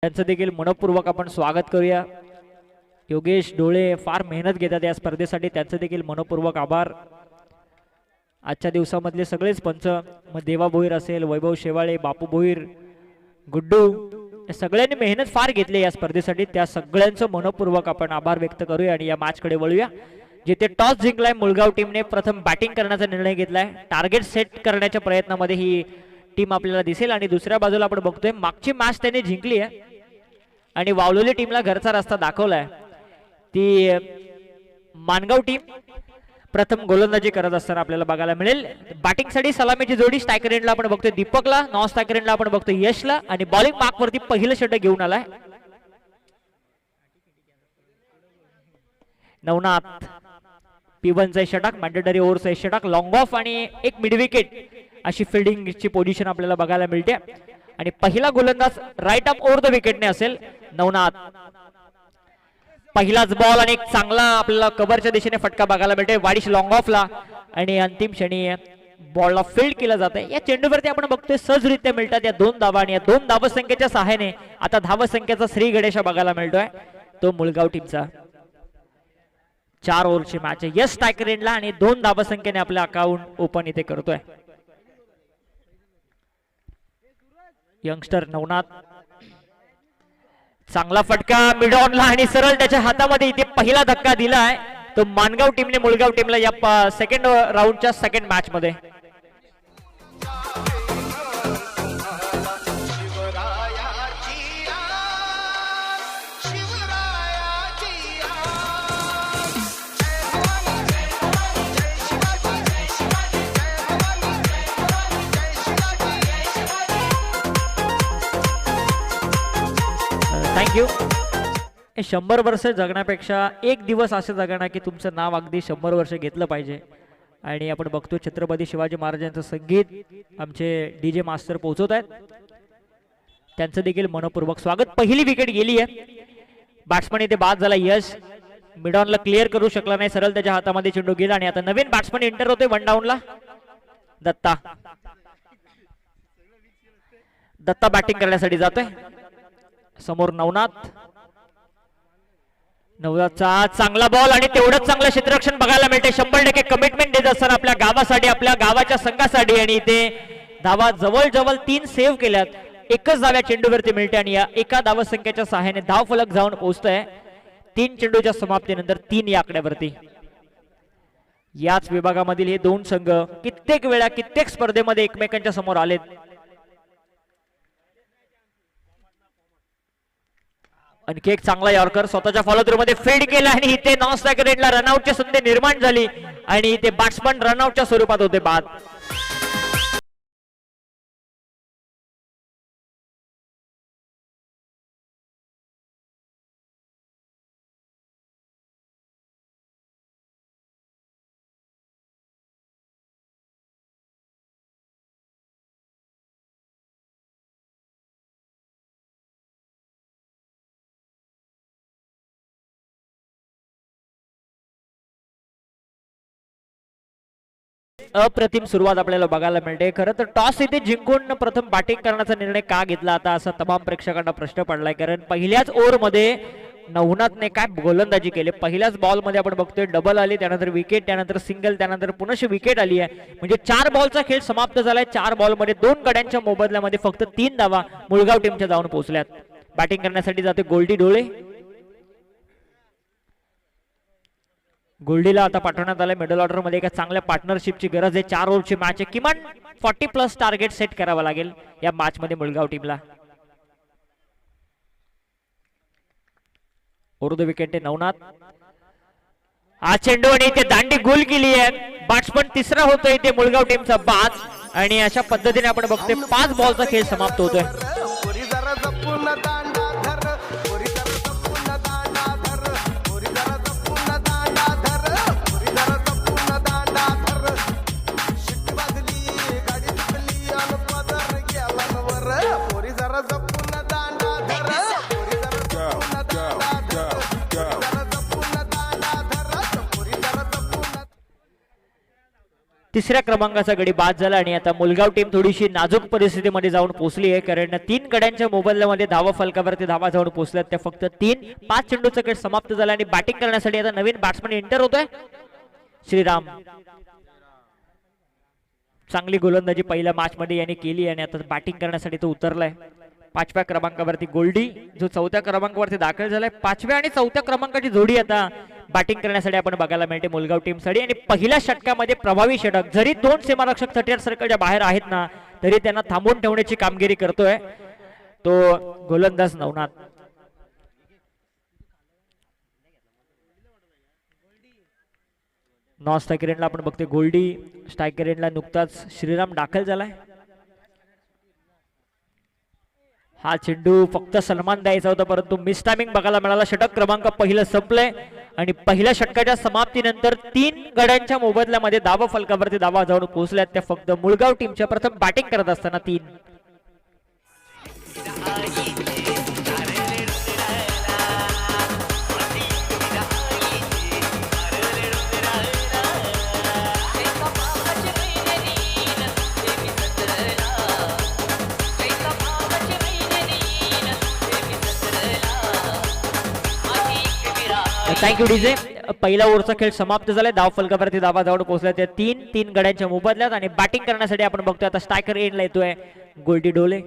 त्यांचं देखील मनपूर्वक आपण स्वागत करूया। योगेश डोळे फार मेहनत घेतात या स्पर्धेसाठी, त्यांचं देखील मनपूर्वक आभार। आजच्या दिवसामधले सगळेच पंच, मग देवा भोईर असेल, वैभव शेवाळे, बापू भोईर, गुड्डू, या सगळ्यांनी मेहनत फार घेतली या स्पर्धेसाठी, त्या सगळ्यांचं मनपूर्वक आपण आभार व्यक्त करूया आणि या मॅच कडे वळूया। जिथे टॉस जिंकलाय मुळगाव टीमने, प्रथम बॅटिंग करण्याचा निर्णय घेतलाय। टार्गेट सेट करण्याच्या प्रयत्नामध्ये ही टीम आपल्याला दिसेल आणि दुसऱ्या बाजूला आपण बघतोय मागची मॅच त्यांनी जिंकली आहे आणि वावलोली टीमला घरचा रस्ता दाखवलाय। ती मानगाव टीम प्रथम गोलंदाजी करत असताना आपल्याला बघायला मिळेल। बॅटिंगसाठी सलामीची जोडी स्ट्रायकर एंडला आपण बघतोय दीपकला, नॉन स्ट्रायकर एंडला आपण बघतोय यशला आणि बॉलिंग मार्क वरती पहिलं षटक घेऊन आलाय नवनाथ। P1चा षटक, मॅन्डेटरी ओव्हरचा षटक, लॉंग ऑफ आणि एक मिड विकेट अशी फिल्डिंगची पोझिशन आपल्याला बघायला मिळते आणि पहिला गोलंदाज राईट अप ओव्हर द विकेटने असेल नवनाथ। पहिलाच बॉल आणि एक चांगला आपल्याला कव्हरच्या दिशेने फटका बघायला मिळते वाडिश लॉंग ऑफला आणि अंतिम क्षणी बॉलला फील्ड केलं जाते। या चेंडूवरती आपण बघतोय सहजरित्या मिळतात या दोन धावा आणि या दोन धावसंख्येच्या सहाय्याने आता धावसंख्येचा श्री गणेश बघायला मिळतोय तो मुळगाव टीमचा। 4 ओव्हरची मॅच आहे, यश स्ट्रायकर एंडला आणि 2 धावसंख्येने आपलं अकाउंट ओपन इथे करतोय यंगस्टर नवनाथ। चांगला फटका मिड ऑनला आणि सरळ त्याच्या हातामध्ये इथे पहिला धक्का दिलाय तो मानगाव टीमने मुळगाव टीमला या सेकंड राऊंडच्या सेकंड मॅच मध्ये। थँक्यू। 100 वर्ष जगण्यापेक्षा एक दिवस असं जगणं की तुमचं नाव अगदी 100 वर्ष घेतलं पाहिजे आणि आपण बघतो छत्रपती शिवाजी महाराजांचं संगीत आमचे डीजे मास्टर पोहोचवत आहेत, त्यांचं देखील मनपूर्वक स्वागत। पहिली विकेट गेली आहे, बॅट्समन इथे बाद झाला यश, मिड ऑनला क्लिअर करू शकला नाही, सरळ त्याच्या हातामध्ये चेंडू गेला आणि आता नवीन बॅट्समन एंटर होतोय वन डाऊनला दत्ता। दत्ता बॅटिंग करण्यासाठी जातोय, समोर नवनाथ। नवनाथचा चांगला बॉल आणि तेवढंच चांगलं क्षेत्ररक्षण बघायला मिळते। 100% कमिटमेंट देत असताना आपल्या गावासाठी, आपल्या गावाच्या संघासाठी आणि इथे धावा जवळजवळ 3 सेव्ह केल्यात, एकच धाव्या चेंडूवरती मिळते आणि या एका धावसंख्येच्या सहाय्याने धाव फलक जाऊन पोहोचतोय 3 चेंडूच्या समाप्तीनंतर 3 या आकड्यावरती। याच विभागामधील हे दोन संघ कित्येक वेळा कित्येक स्पर्धेमध्ये एकमेकांच्या समोर आलेत। आणखी एक चांगला यॉर्कर स्वतःच्या फॉलो थ्रू मध्ये फील्ड केला आणि इथे नॉन स्ट्रायकर एंडला रनआउटची संधी निर्माण झाली आणि इथे बॅट्समन रनआउटच्या स्वरूपात होते बाद। अप्रतिम सुरुवात आपल्याला बघायला मिळते। खरं तर टॉस इथे जिंकून प्रथम बॅटिंग करण्याचा निर्णय का घेतला आता असा तमाम प्रेक्षकांना प्रश्न पडलाय, कारण पहिल्याच ओव्हर मध्ये नवनाथने काय गोलंदाजी केली। पहिल्याच बॉल मध्ये आपण बघतोय डबल आली, त्यानंतर विकेट, त्यानंतर सिंगल, त्यानंतर पुन्हा विकेट आली आहे, म्हणजे 4 बॉलचा खेळ समाप्त झालाय। 4 बॉल मध्ये 2 गड्यांच्या मोबदल्यामध्ये फक्त 3 धावा मुळगाव टीमच्या जाऊन पोहोचल्यात। बॅटिंग करण्यासाठी जाते गोल्डी डोळे, गोल्डीला आता पाठवण्यात आलं मिडल ऑर्डर मध्ये। एका चांगल्या पार्टनरशिपची गरज आहे, 4 ओव्हरची मॅच आहे, किमान 40+ टार्गेट सेट करावा लागेल या मॅच मध्ये मुळगाव टीमला। ओव्हर द विकेट नवनाथ, हा चेंडू आणि इथे दांडी गोल केली आहे, बॅट्समन तिसरा होतोय इथे मुळगाव टीमचा बाद आणि अशा पद्धतीने आपण बघतोय 5 बॉलचा खेळ समाप्त होतोय। तिसऱ्या क्रमांकाचा गडी बाद झाला आणि आता मुलगाव टीम थोडीशी नाजूक परिस्थितीमध्ये जाऊन पोहोचली आहे, कारण 3 गड्यांच्या मोबदल्यामध्ये धावा फलकावरती धावा जाऊन पोहोचल्यात त्या फक्त 3. 5 चेंडूचा खेळ समाप्त झाला आणि बॅटिंग करण्यासाठी आता नवीन बॅट्समन एंटर होतोय श्रीराम. चांगली गोलंदाजी पहिल्या मॅच मध्ये याने केली आणि आता बॅटिंग करण्यासाठी तो उतरलाय. 5व्या क्रमांकावरती गोल्डी जो 4थ्या क्रमांकावरती दाखल झालाय. 5व्या आणि 4थ्या क्रमांकाची जोडी आता बॅटिंग करण्यासाठी आपण बघायला मिळते मुलगाव टीम साठी. आणि पहिल्या षटकामध्ये प्रभावी षटक, जरी 2 सीमारक्षक 38 सर्कलच्या बाहेर आहेत ना, तरी त्यांना थांबवून ठेवण्याची कामगिरी करतोय तो गोलंदाज नवनाथ. नॉन स्ट्रायकर एंडला आपण बघतोय गोल्डी, स्ट्रायकर एंडला नुकताच श्रीराम दाखल झालाय. हा चेंडू फक्त सन्मान द्यायचा होता परंतु मिस टायमिंग बघायला मिळाला. षटक क्रमांक पहिलं संपलंय आणि पहिल्या षटकाच्या समाप्तीनंतर 3 गड्यांच्या मोबदल्यामध्ये धावा फलकावरती धावा जाऊन पोहोचल्यात त्या फक्त मुलगाव टीमच्या. प्रथम बॅटिंग करत असताना 3. Thank you DJ. पहिला ओव्हरचा खेळ समाप्त झालाय. धाव फलकावरती धावा जाऊन पोहोचल्या त्या 3 गड्यांच्या मोबदल्यात आणि बॅटिंग करण्यासाठी आपण बघतोय आता स्ट्रायकर एंडला येतोय गोल्डी डोले.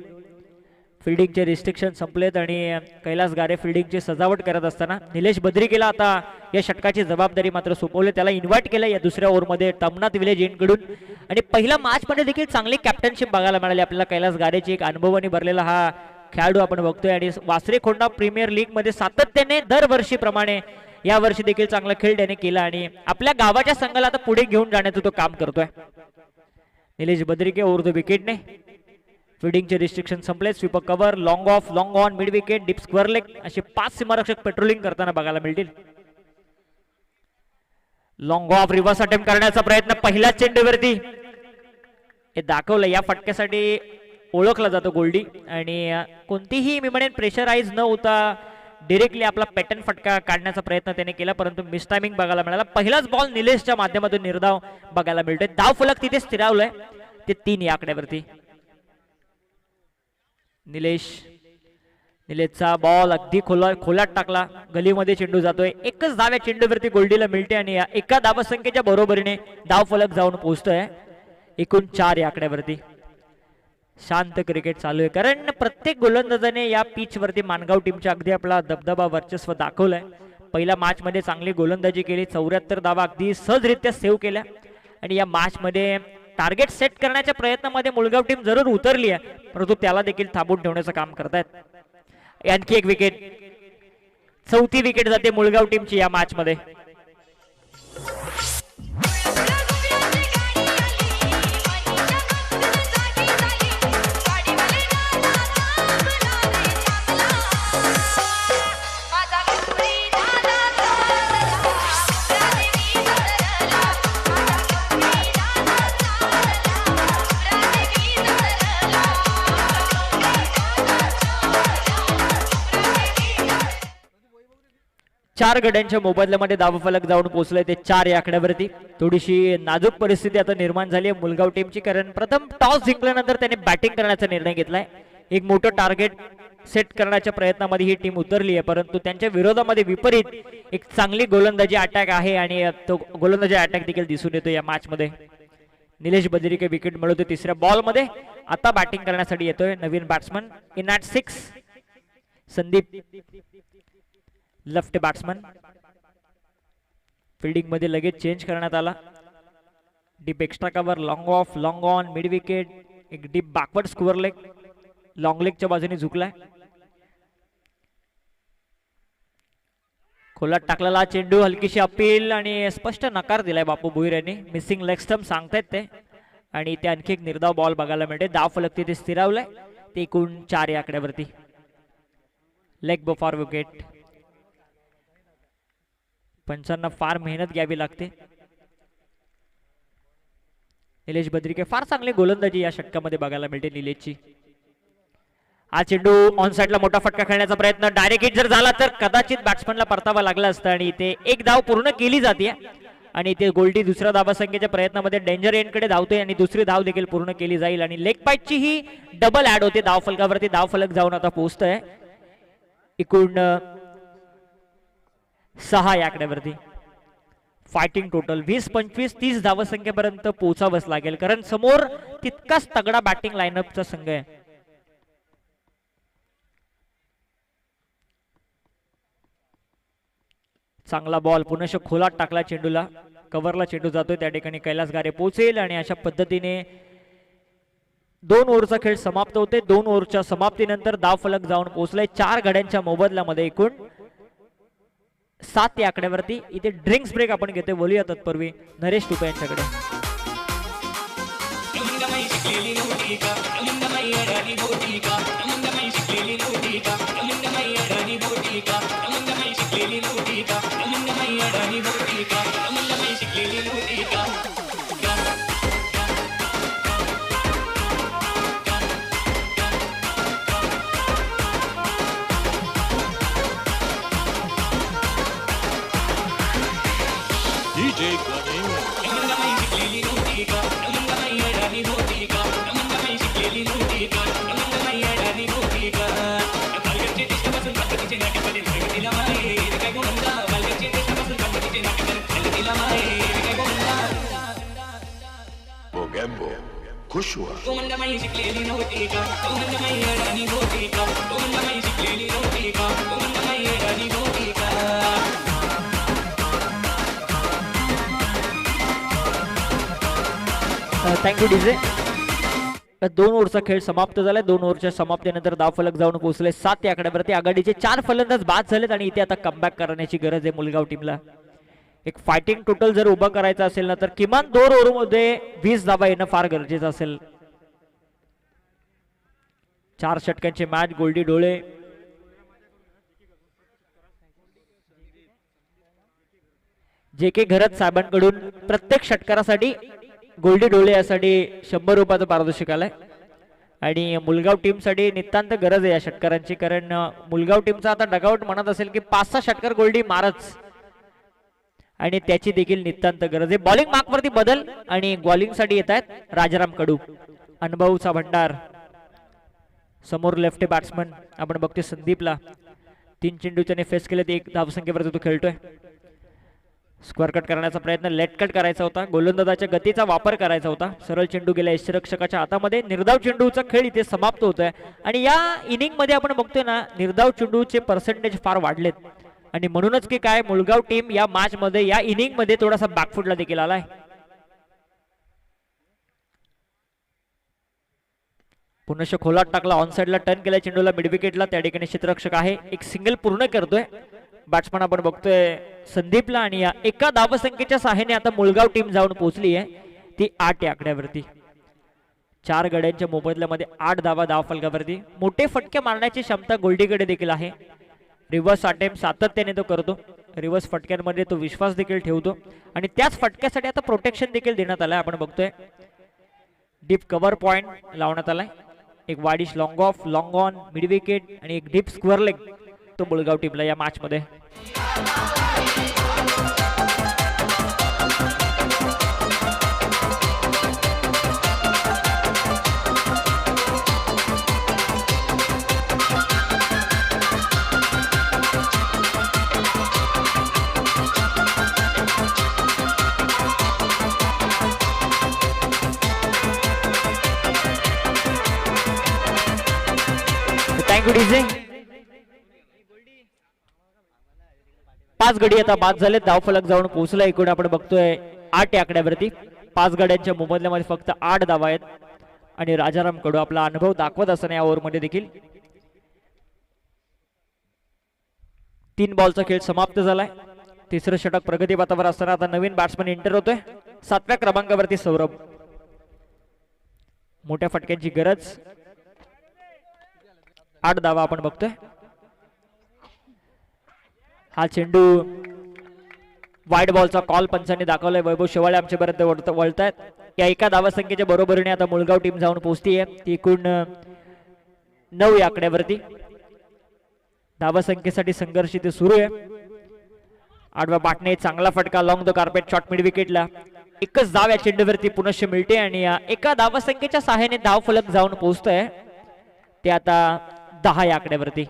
फिल्डिंगचे रिस्ट्रिक्शन संपलेत आणि कैलास गारे फिल्डिंगची सजावट करत असताना निलेश बद्रिकेला आता या षटकाची जबाबदारी मात्र सोपवली. त्याला इन्व्हाइट केलं या दुसऱ्या ओव्हरमध्ये तमनाथ विलेज इंकडून. आणि पहिल्या मॅच मध्ये देखील चांगली कॅप्टनशिप बघायला मिळाली आपल्याला कैलास गारेची. एक अनुभवाने भरलेला हा खेळाडू आपण बघतोय आणि वासरे खोंडा प्रीमियर लीग मध्ये सातत्याने दरवर्षीप्रमाणे या वर्षी देखील चांगला खेळ त्याने केला आणि आपल्या गावाच्या संघाला आता पुढे घेऊन जाण्याचं तो काम करतोय. निलेश बद्रिके ओव्हर द विकेटने. फिल्डिंगचे रिस्ट्रिक्शन संपले. Sweeper cover, long off, long on, mid wicket, deep square leg असे 5 सीमारक्षक पेट्रोलिंग करताना बघायला मिळतील. लॉंग ऑफ रिव्हर्स अटेम्प्ट करण्याचा प्रयत्न पहिल्याच चेंडूवरती हे दाखवलं. या फटक्यासाठी ओळखला जातो गोल्डी आणि कोणतीही मी म्हणेन प्रेशराइज न होता डायरेक्टली आपला पॅटर्न फटका काढण्याचा प्रयत्न त्याने केला परंतु मिस टायमिंग बघायला मिळाला. पहिलाच बॉल निलेशच्या माध्यमातून निर्धाव बघायला मिळतोय. धाव फलक तिथे स्थिरावलाय ते 3 या आकड्यावरती. निलेशचा बॉल अगदी खोलात टाकला. गलीमध्ये चेंडू जातोय. एकच धाव या चेंडूवरती गोल्डीला मिळते आणि एका धावसंख्येच्या बरोबरीने धाव फलक जाऊन पोहोचतोय. एकूण 4 या आकड्यावरती. शांत क्रिकेट चालू आहे कारण प्रत्येक गोलंदाजाने या पिच वरती मानगाव टीमच्या अगदी आपला दबदबा वर्चस्व दाखवलाय. पहिल्या मॅच मध्ये चांगली गोलंदाजी केली. 74 धावा अगदी सहजरित्या सेव्ह केल्या आणि या मॅच मध्ये टार्गेट सेट करण्याच्या प्रयत्नामध्ये मुलगाव टीम जरूर उतरली आहे परंतु त्याला देखील थांबून ठेवण्याचं काम करतायत. आणखी एक विकेट. 4थी विकेट जाते मुलगाव टीमची या मॅच मध्ये. चार गड्यांच्या मोबदल्यामध्ये धावफलक जाऊन पोहोचले ते 4 या आकड्यावरती. थोडीशी नाजूक परिस्थिती आता निर्माण झाली आहे मुलगाव टीमची कारण प्रथम टॉस जिंकल्यानंतर त्याने बॅटिंग करण्याचा निर्णय घेतलाय. एक मोठं टार्गेट सेट करण्याच्या प्रयत्नामध्ये ही टीम उतरली आहे परंतु त्यांच्या विरोधामध्ये विपरीत एक चांगली गोलंदाजी अटॅक आहे आणि तो गोलंदाजी अटॅक देखील दिसून येतो या मॅच मध्ये. निलेश बद्रिके विकेट मिळवतो तिसऱ्या बॉल मध्ये. आता बॅटिंग करण्यासाठी येतोय नवीन batsman in at 6 Sandeep, left batsman. Fielding मध्ये लगेच चेंज करण्यात आला. Deep extra cover, long off, long on, mid wicket, एक deep backward square leg, long लेगच्या बाजूने झुकलाय. खोलात टाकलेला चेंडू, हलकीशी अपील आणि स्पष्ट नकार दिलाय बापू भुईर यांनी. मिसिंग लेग स्टंप सांगतायत ते आणि ते आणखी एक निर्धाव बॉल बघायला मिळते. धाव फलक तिथे स्थिरावलाय ते एकूण 4 या आकड्यावरती. Leg for wicket. पंचांना फार मेहनत घ्यावी लागते. निलेश बद्रिके फार चांगली गोलंदाजी या षटकामध्ये बघायला मिळते निलेशची. हा चेंडू ऑन साइडला मोठा फटका खेळण्याचा प्रयत्न, डायरेक्ट हिट जर झाला तर कदाचित बॅट्समनला परतावा लागला असता आणि इथे एक धाव पूर्ण केली जाते आणि ते गोल्डी दुसऱ्या धावसंख्येच्या प्रयत्नामध्ये डेंजर एंडकडे धावतोय आणि दुसरी धाव देखील पूर्ण केली जाईल आणि लेग पाईटची ही डबल ऍड होते धावफलकावरती. धावफलक जाऊन आता पोहोचतोय एकूण 6 या आकड्यावरती. फायटिंग टोटल 20-25-30 धावसंख्येपर्यंत पोहोचावंच लागेल कारण समोर तितकाच तगडा बॅटिंग लाईनअपचा संघ आहे. चांगला बॉल पुनश्च खोलात टाकला चेंडूला, कव्हरला चेंडू जातोय त्या ठिकाणी कैलास गारे पोहोचेल आणि अशा पद्धतीने 2 ओव्हरचा खेळ समाप्त होते. 2 ओव्हरच्या समाप्तीनंतर धावफलक जाऊन पोहोचलाय 4 गड्यांच्या मोबदल्यामध्ये एकूण 7 या आकड्यावरती. इथे ड्रिंक्स ब्रेक आपण घेतोय, बोलूया तत्पूर्वी नरेश टुपे यांच्याकडे. खुश हुआ. Thank you DJ. 2 ओव्हरचा खेळ समाप्त झालाय. 2 ओव्हरच्या समाप्तीनंतर धावफलक जाऊन पोहोचले 7 या आकड्यावरती. आघाडीचे 4 फलंदाज बाद झालेत आणि इथे आता कमबॅक करण्याची गरज आहे मुलगाव टीमला. एक फायटिंग टोटल जर उभं करायचं असेल ना तर किमान 2 ओव्हरमध्ये 20 धावा येणं फार गरजेचं असेल. 4 षटकांची मॅच. गोल्डी डोळे जे के घरत साहेबांकडून प्रत्येक षटकारासाठी गोल्डी डोळे यासाठी 100 रुपयाचं पारितोषिक आलंय आणि मुलगाव टीम साठी नितांत गरज आहे या षटकारांची कारण मुलगाव टीमचा आता डगआउट म्हणत असेल की 5-6 षटकार गोल्डी मारच आणि त्याची देखील नितांत गरज आहे. बॉलिंग मार्क वरती बदल आणि बॉलिंग साठी येत आहेत राजाराम कडू. अनुभवचा भंडार समोर लेफ्ट बॅट्समन आपण बघतोय संदीपला. 3 चेंडू त्याने फेस केले, 1 धावसंख्येवरती तो खेळतोय. स्क्वेअर कट करण्याचा प्रयत्न, लेट कट करायचा होता, गोलंदाजाच्या गतीचा वापर करायचा होता. सरळ चेंडू गेला यष्टिरक्षकाच्या हातामध्ये. निर्धाव चेंडूचा खेळ इथे समाप्त होतोय आणि या इनिंग मध्ये आपण बघतोय ना निर्धाव चेंडूचे पर्सेंटेज फार वाढलेत आणि म्हणूनच की काय मुलगाव टीम या मॅच मध्ये या इनिंग मध्ये थोडासा बॅकफुटला देखील आलाय. पुनश्च खोलात टाकला, ऑन साइडला टर्न केला चेंडूला मिड विकेटला. त्या ठिकाणी क्षेत्ररक्षक आहे, एक सिंगल पूर्ण करतोय. बॅट्समन आपण बघतोय संदीपला आणि या एका धावसंख्येच्या सहाय्याने आता मुलगाव टीम जाऊन पोहोचली आहे ती 8 या आकड्यावरती. 4 गड्यांच्या मोबदल्यामध्ये 8 धावा धावफलकावरती. मोठे फटके मारण्याची क्षमता गोल्डीकडे देखील आहे. रिव्हर्स अटेम्प्ट सातत्याने तो करतो, रिव्हर्स फटक्यांमध्ये तो विश्वास देखील ठेवतो आणि त्याच फटक्यासाठी आता प्रोटेक्शन देखील देण्यात आलंय. आपण बघतोय डीप कव्हर पॉइंट लावण्यात आलाय. एक वाडिश long off, long on, mid wicket आणि एक डीप स्क्वेअर लेग तो मुलगाव टीमला या मॅच मध्ये. Thank you DJ. 5 गडी आता बाद झाले, धावफलक जाऊन पोहोचला. एकूण आपण बघतोय 8 या आकड्यावरती. 5 गड्यांच्या मोबदल्यामध्ये फक्त 8 धावा आहेत आणि राजाराम कडू आपला अनुभव दाखवत असताना या ओव्हरमध्ये देखील 3 बॉलचा खेळ समाप्त झालाय. तिसरं षटक प्रगती पथावर असताना आता नवीन बॅट्समन एंटर होतोय. 7व्या क्रमांकावरती सौरभ. मोठ्या फटक्यांची गरज. 8 धावा आपण बघतोय. हा चेंडू वाईड बॉलचा कॉल पंचांनी दाखवलाय. वैभव शेवाळे आमच्यापर्यंत वळतायत. या एका धावसंख्येच्या बरोबरीने आता मुलगाव टीम जाऊन पोहोचतीये ती एकूण 9 या आकड्यावरती. धावसंख्येसाठी संघर्ष इथे सुरू आहे. आडवा बाटणे चांगला फटका long the carpet shot mid विकेटला. एकच धाव या चेंडूवरती पुनश्च मिळते आणि या एका धावसंख्येच्या सहाय्याने धाव फलक जाऊन पोहोचतोय ते आता 10 या आकड्यावरती.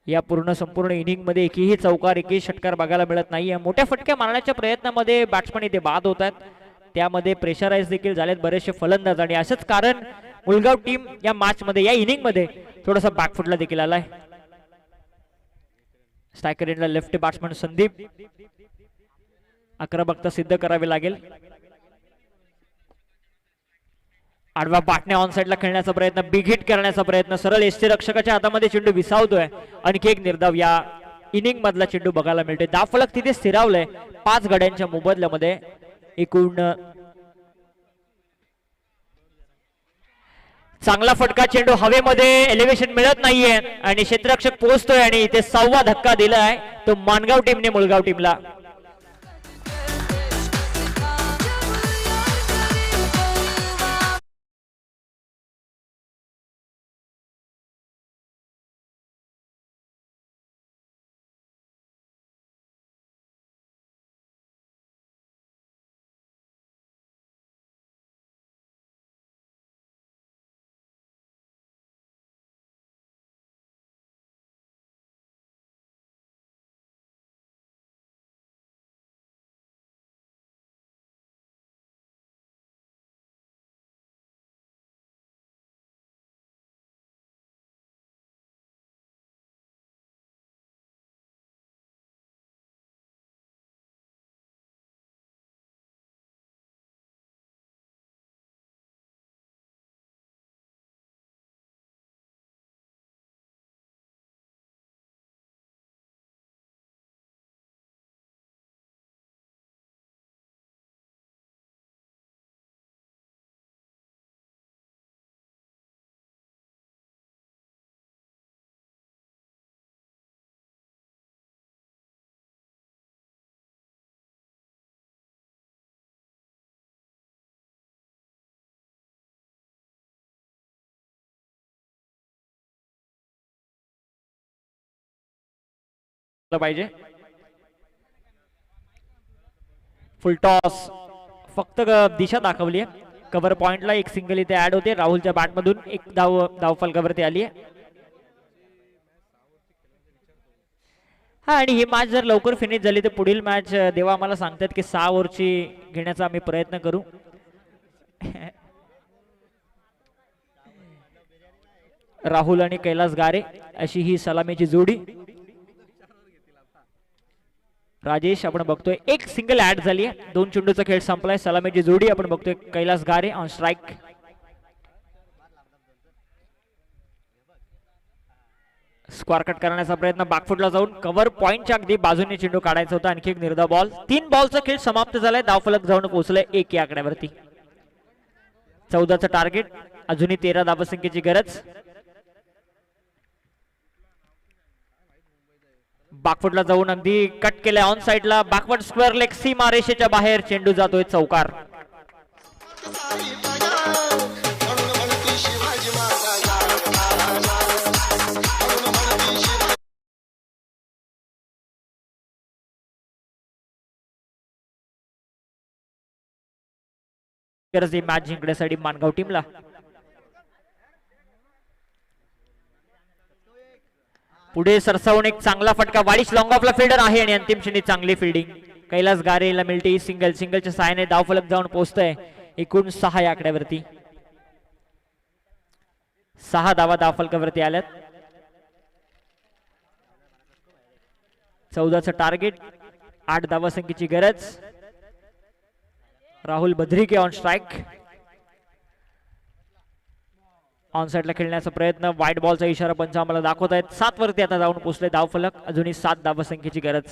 या संपूर्ण इनिंग मध्ये एकही चौकार एकही षटकार बघायला मिळत नाहीये. मोठ्या फटक्या मारण्याच्या प्रयत्नामध्ये बॅट्समन इथे बाद होत आहेत. त्यामध्ये प्रेशराईज देखील झालेत बरेचसे फलंदाज आणि असंच कारण मुलगाव टीम या मॅच मध्ये या इनिंग मध्ये थोडासा बॅकफुटला देखील आलाय. स्ट्रायकर एंडला लेफ्ट बॅट्समन संदीप आक्रमकता सिद्ध करावी लागेल. आडवा बाटणे ऑन साइडला खेळण्याचा प्रयत्न बिग हिट करण्याचा प्रयत्न सरळ एसटी रक्षकाच्या हातामध्ये चेंडू विसावतोय. आणखी एक निर्धाव या इनिंग मधला चेंडू बघायला मिळतोय. धावफलक तिथे स्थिरावलंय 5 गड्यांच्या मोबदल्यामध्ये. एकूण चांगला फटका चेंडू हवेमध्ये एलिव्हेशन मिळत नाहीये आणि क्षेत्ररक्षक पोहोचतोय आणि इथे 6वा धक्का दिलाय तो मानगाव टीमने मुलगाव टीमला. पाहिजे फुल टॉस फक्त दिशा दाखवली आहे. कव्हर पॉइंटला एक सिंगल इथे ऍड होते. राहुलच्या बॅट मधून एक धाव फलकावरती आली आहे. हा आणि ही मॅच जर लवकर फिनिश झाली तर पुढील मॅच देवा आम्हाला सांगतात की 6 ओव्हरची घेण्याचा आम्ही प्रयत्न करू. राहुल आणि कैलास गारे अशी ही सलामीची जोडी. राजेश आपण बघतोय एक सिंगल ऍड झाली आहे. 2 चेंडूचा खेळ संपलाय. सलामीची जोडी आपण बघतोय कैलास गारे ऑन स्ट्राइक. स्क्वेअर कट करण्याचा प्रयत्न बॅकफुटला जाऊन कव्हर पॉइंटच्या अगदी बाजूने चेंडू काढायचा होता. आणखी एक निर्धाव बॉल. 3 बॉलचा खेळ समाप्त झालाय. धावफलक जाऊन पोहोचलाय 1 या आकड्यावरती. 14चं टार्गेट. अजूनही 13 धावसंख्येची गरज. बॅकफुटला जाऊन अगदी कट केलाय ऑन साइडला. बॅकवर्ड स्क्वेअर लेग सीमा रेषेच्या बाहेर चेंडू जातोय चौकार. मॅच जिंकण्यासाठी मानगाव टीमला. पुढे सरसावून एक चांगला फटका. वाडिश लॉंग ऑफला फिल्डर आहे आणि अंतिम क्षणी चांगली फिल्डिंग. कैलास गारेला मिळते सिंगलच्या सहाय्याने धावफलक जाऊन पोहोचतोय. एकूण 6 या आकड्यावरती. 6 धावा धावफलकावरती आल्यात. 14चं टार्गेट. 8 धावसंख्येची गरज. Rahul Badrike on strike. On साइडला खेळण्याचा प्रयत्न. वाईट बॉलचा इशारा पंच आम्हाला दाखवत आहेत. 7 वरती आता जाऊन पोहोचले धावफलक. अजूनही 7 धावसंख्येची गरज.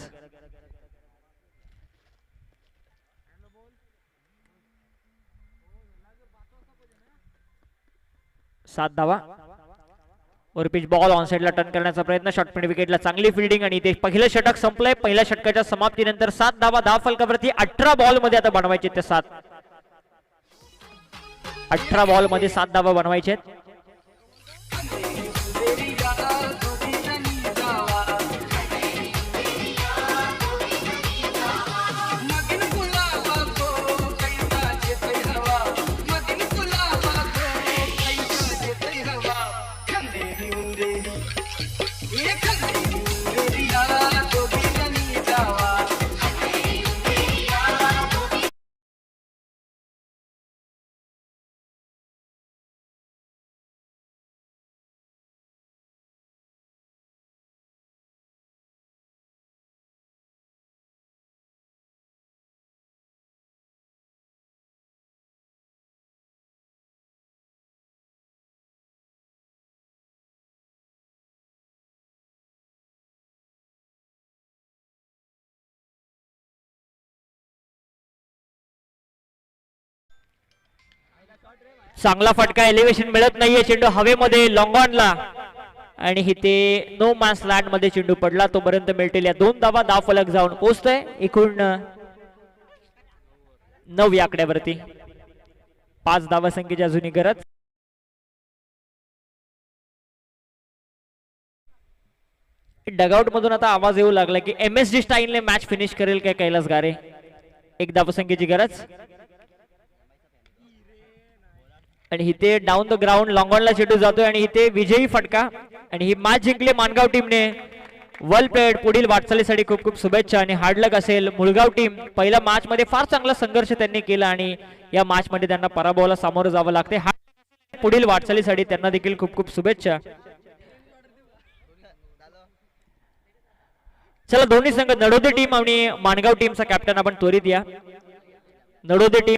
7 धावा. वर पिच बॉल ऑन साइडला टर्न करण्याचा प्रयत्न. शॉर्ट मिड विकेटला चांगली फिल्डिंग आणि ते पहिलं षटक संपलंय. पहिल्या षटकाच्या समाप्तीनंतर 7 धावा धावफलकावरती. 18 बॉल मध्ये आता बनवायचे ते 7. 18 बॉल मध्ये 7 धावा बनवायचे आहेत. चांगला फटका, एलिव्हेशन मिळत नाहीये, चेंडू हवेमध्ये लॉंग ऑनला आणि इथे नो मॅन्स लँड मध्ये चेंडू पडला. तोपर्यंत मिळतील या 2 धावा. धाव फलक जाऊन पोहोचतोय एकूण 9 या आकड्यावरती. 5 धावा संख्येची अजूनही गरज. डगआउट मधून आता आवाज येऊ लागला की MSG स्टाईलने मॅच फिनिश करेल काय कैलास गारे. 1 धावा संख्येची गरज आणि इथे डाऊन द ग्राउंड लॉंग ऑनला चेंडू जातोय आणि इथे विजयी फटका आणि ही मॅच जिंकली मानगाव टीमने. वेल प्लेड. पुढील वाटचालीसाठी खूप खूप शुभेच्छा आणि हार्ड लक असेल. मुळगाव टीम पहिल्या मॅच मध्ये फार चांगला संघर्ष त्यांनी केला आणि या मॅच मध्ये त्यांना पराभवाला सामोरं जावं लागते. पुढील वाटचालीसाठी त्यांना देखील खूप खूप शुभेच्छा. चला दोन्ही संघ नडोदे टीम आणि मानगाव टीमचा कॅप्टन आपण त्वरित या. नडोदे टीम